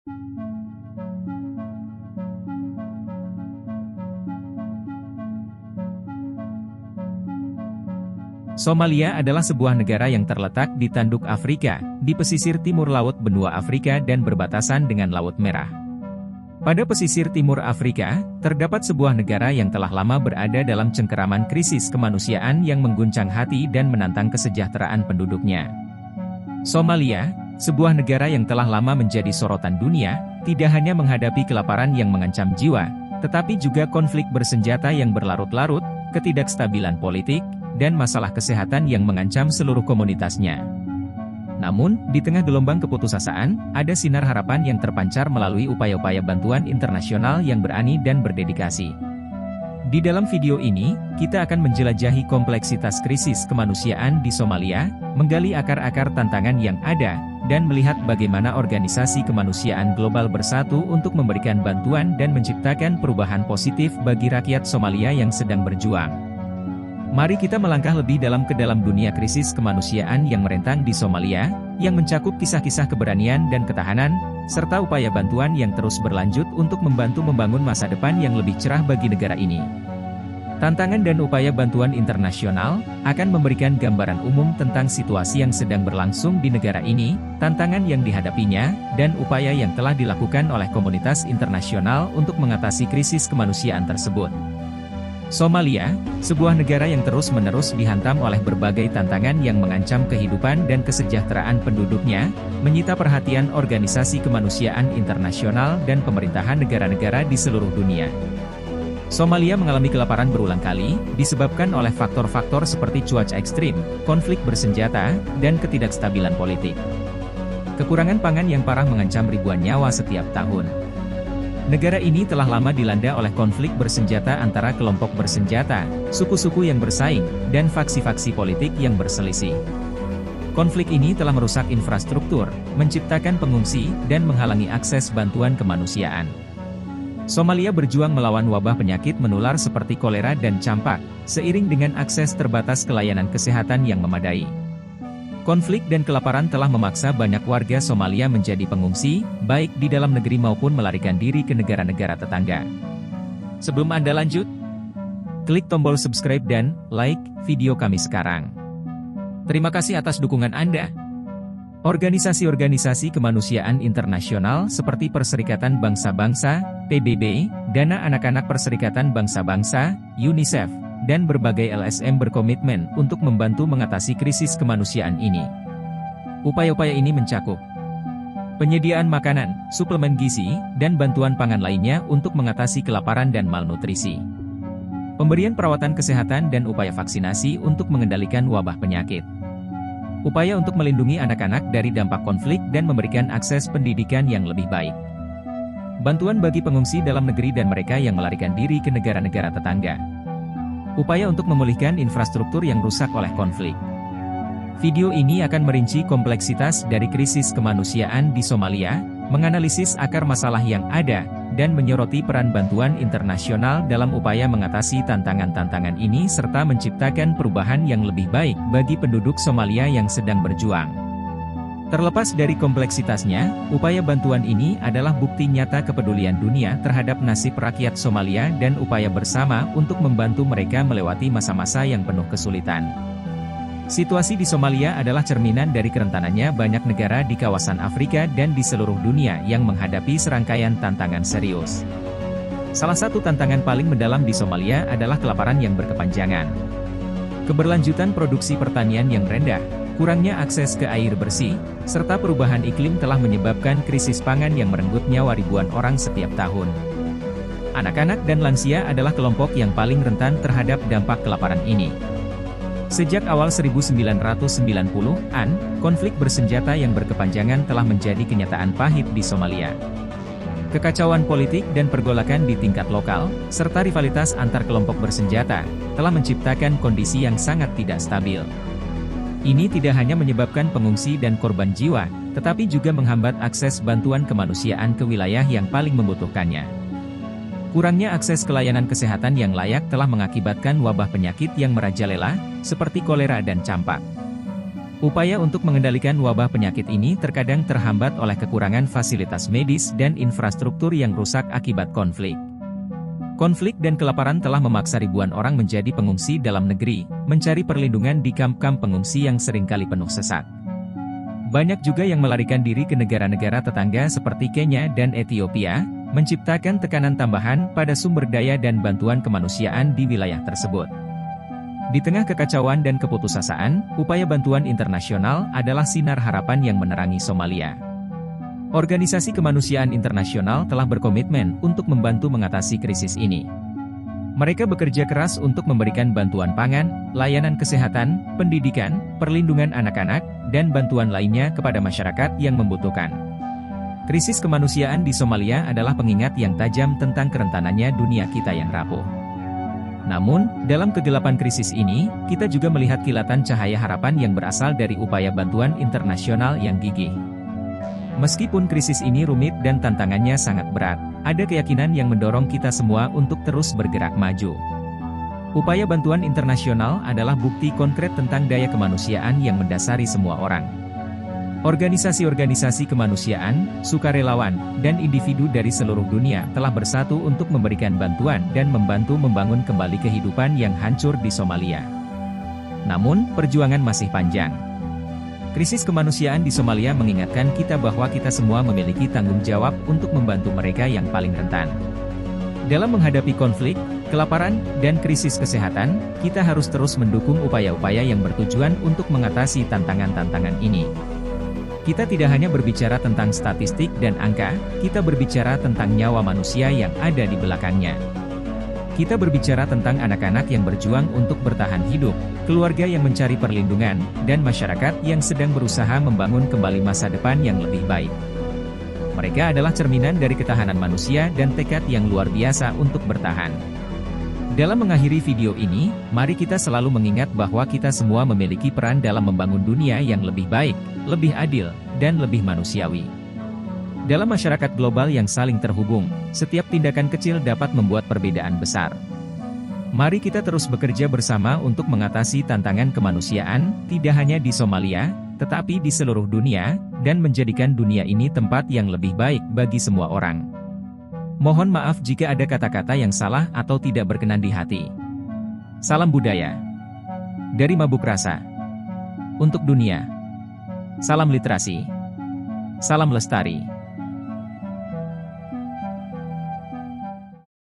Somalia adalah sebuah negara yang terletak di tanduk Afrika, di pesisir timur Laut Benua Afrika dan berbatasan dengan Laut Merah. Pada pesisir timur Afrika, terdapat sebuah negara yang telah lama berada dalam cengkeraman krisis kemanusiaan yang mengguncang hati dan menantang kesejahteraan penduduknya. Somalia, sebuah negara yang telah lama menjadi sorotan dunia, tidak hanya menghadapi kelaparan yang mengancam jiwa, tetapi juga konflik bersenjata yang berlarut-larut, ketidakstabilan politik, dan masalah kesehatan yang mengancam seluruh komunitasnya. Namun, di tengah gelombang keputusasaan, ada sinar harapan yang terpancar melalui upaya-upaya bantuan internasional yang berani dan berdedikasi. Di dalam video ini, kita akan menjelajahi kompleksitas krisis kemanusiaan di Somalia, menggali akar-akar tantangan yang ada, dan melihat bagaimana organisasi kemanusiaan global bersatu untuk memberikan bantuan dan menciptakan perubahan positif bagi rakyat Somalia yang sedang berjuang. Mari kita melangkah lebih dalam ke dalam dunia krisis kemanusiaan yang merentang di Somalia, yang mencakup kisah-kisah keberanian dan ketahanan, serta upaya bantuan yang terus berlanjut untuk membantu membangun masa depan yang lebih cerah bagi negara ini. Tantangan dan upaya bantuan internasional akan memberikan gambaran umum tentang situasi yang sedang berlangsung di negara ini, tantangan yang dihadapinya, dan upaya yang telah dilakukan oleh komunitas internasional untuk mengatasi krisis kemanusiaan tersebut. Somalia, sebuah negara yang terus-menerus dihantam oleh berbagai tantangan yang mengancam kehidupan dan kesejahteraan penduduknya, menyita perhatian organisasi kemanusiaan internasional dan pemerintahan negara-negara di seluruh dunia. Somalia mengalami kelaparan berulang kali, disebabkan oleh faktor-faktor seperti cuaca ekstrim, konflik bersenjata, dan ketidakstabilan politik. Kekurangan pangan yang parah mengancam ribuan nyawa setiap tahun. Negara ini telah lama dilanda oleh konflik bersenjata antara kelompok bersenjata, suku-suku yang bersaing, dan faksi-faksi politik yang berselisih. Konflik ini telah merusak infrastruktur, menciptakan pengungsi, dan menghalangi akses bantuan kemanusiaan. Somalia berjuang melawan wabah penyakit menular seperti kolera dan campak, seiring dengan akses terbatas ke layanan kesehatan yang memadai. Konflik dan kelaparan telah memaksa banyak warga Somalia menjadi pengungsi, baik di dalam negeri maupun melarikan diri ke negara-negara tetangga. Sebelum Anda lanjut, klik tombol subscribe dan like video kami sekarang. Terima kasih atas dukungan Anda. Organisasi-organisasi kemanusiaan internasional seperti Perserikatan Bangsa-Bangsa, PBB, Dana Anak-anak Perserikatan Bangsa-Bangsa, UNICEF, dan berbagai LSM berkomitmen untuk membantu mengatasi krisis kemanusiaan ini. Upaya-upaya ini mencakup penyediaan makanan, suplemen gizi, dan bantuan pangan lainnya untuk mengatasi kelaparan dan malnutrisi. Pemberian perawatan kesehatan dan upaya vaksinasi untuk mengendalikan wabah penyakit. Upaya untuk melindungi anak-anak dari dampak konflik dan memberikan akses pendidikan yang lebih baik. Bantuan bagi pengungsi dalam negeri dan mereka yang melarikan diri ke negara-negara tetangga. Upaya untuk memulihkan infrastruktur yang rusak oleh konflik. Video ini akan merinci kompleksitas dari krisis kemanusiaan di Somalia, menganalisis akar masalah yang ada, dan menyoroti peran bantuan internasional dalam upaya mengatasi tantangan-tantangan ini serta menciptakan perubahan yang lebih baik bagi penduduk Somalia yang sedang berjuang. Terlepas dari kompleksitasnya, upaya bantuan ini adalah bukti nyata kepedulian dunia terhadap nasib rakyat Somalia dan upaya bersama untuk membantu mereka melewati masa-masa yang penuh kesulitan. Situasi di Somalia adalah cerminan dari kerentanannya banyak negara di kawasan Afrika dan di seluruh dunia yang menghadapi serangkaian tantangan serius. Salah satu tantangan paling mendalam di Somalia adalah kelaparan yang berkepanjangan. Keberlanjutan produksi pertanian yang rendah, kurangnya akses ke air bersih, serta perubahan iklim telah menyebabkan krisis pangan yang merenggut nyawa ribuan orang setiap tahun. Anak-anak dan lansia adalah kelompok yang paling rentan terhadap dampak kelaparan ini. Sejak awal 1990-an, konflik bersenjata yang berkepanjangan telah menjadi kenyataan pahit di Somalia. Kekacauan politik dan pergolakan di tingkat lokal, serta rivalitas antar kelompok bersenjata, telah menciptakan kondisi yang sangat tidak stabil. Ini tidak hanya menyebabkan pengungsi dan korban jiwa, tetapi juga menghambat akses bantuan kemanusiaan ke wilayah yang paling membutuhkannya. Kurangnya akses ke layanan kesehatan yang layak telah mengakibatkan wabah penyakit yang merajalela, seperti kolera dan campak. Upaya untuk mengendalikan wabah penyakit ini terkadang terhambat oleh kekurangan fasilitas medis dan infrastruktur yang rusak akibat konflik. Konflik dan kelaparan telah memaksa ribuan orang menjadi pengungsi dalam negeri, mencari perlindungan di kamp-kamp pengungsi yang seringkali penuh sesak. Banyak juga yang melarikan diri ke negara-negara tetangga seperti Kenya dan Ethiopia, menciptakan tekanan tambahan pada sumber daya dan bantuan kemanusiaan di wilayah tersebut. Di tengah kekacauan dan keputusasaan, upaya bantuan internasional adalah sinar harapan yang menerangi Somalia. Organisasi kemanusiaan internasional telah berkomitmen untuk membantu mengatasi krisis ini. Mereka bekerja keras untuk memberikan bantuan pangan, layanan kesehatan, pendidikan, perlindungan anak-anak, dan bantuan lainnya kepada masyarakat yang membutuhkan. Krisis kemanusiaan di Somalia adalah pengingat yang tajam tentang kerentanannya dunia kita yang rapuh. Namun, dalam kegelapan krisis ini, kita juga melihat kilatan cahaya harapan yang berasal dari upaya bantuan internasional yang gigih. Meskipun krisis ini rumit dan tantangannya sangat berat, ada keyakinan yang mendorong kita semua untuk terus bergerak maju. Upaya bantuan internasional adalah bukti konkret tentang daya kemanusiaan yang mendasari semua orang. Organisasi-organisasi kemanusiaan, sukarelawan, dan individu dari seluruh dunia telah bersatu untuk memberikan bantuan dan membantu membangun kembali kehidupan yang hancur di Somalia. Namun, perjuangan masih panjang. Krisis kemanusiaan di Somalia mengingatkan kita bahwa kita semua memiliki tanggung jawab untuk membantu mereka yang paling rentan. Dalam menghadapi konflik, kelaparan, dan krisis kesehatan, kita harus terus mendukung upaya-upaya yang bertujuan untuk mengatasi tantangan-tantangan ini. Kita tidak hanya berbicara tentang statistik dan angka, kita berbicara tentang nyawa manusia yang ada di belakangnya. Kita berbicara tentang anak-anak yang berjuang untuk bertahan hidup, keluarga yang mencari perlindungan, dan masyarakat yang sedang berusaha membangun kembali masa depan yang lebih baik. Mereka adalah cerminan dari ketahanan manusia dan tekad yang luar biasa untuk bertahan. Dalam mengakhiri video ini, mari kita selalu mengingat bahwa kita semua memiliki peran dalam membangun dunia yang lebih baik, lebih adil, dan lebih manusiawi. Dalam masyarakat global yang saling terhubung, setiap tindakan kecil dapat membuat perbedaan besar. Mari kita terus bekerja bersama untuk mengatasi tantangan kemanusiaan, tidak hanya di Somalia, tetapi di seluruh dunia, dan menjadikan dunia ini tempat yang lebih baik bagi semua orang. Mohon maaf jika ada kata-kata yang salah atau tidak berkenan di hati. Salam budaya. Dari Mabuk Rasa. Untuk dunia. Salam literasi. Salam lestari.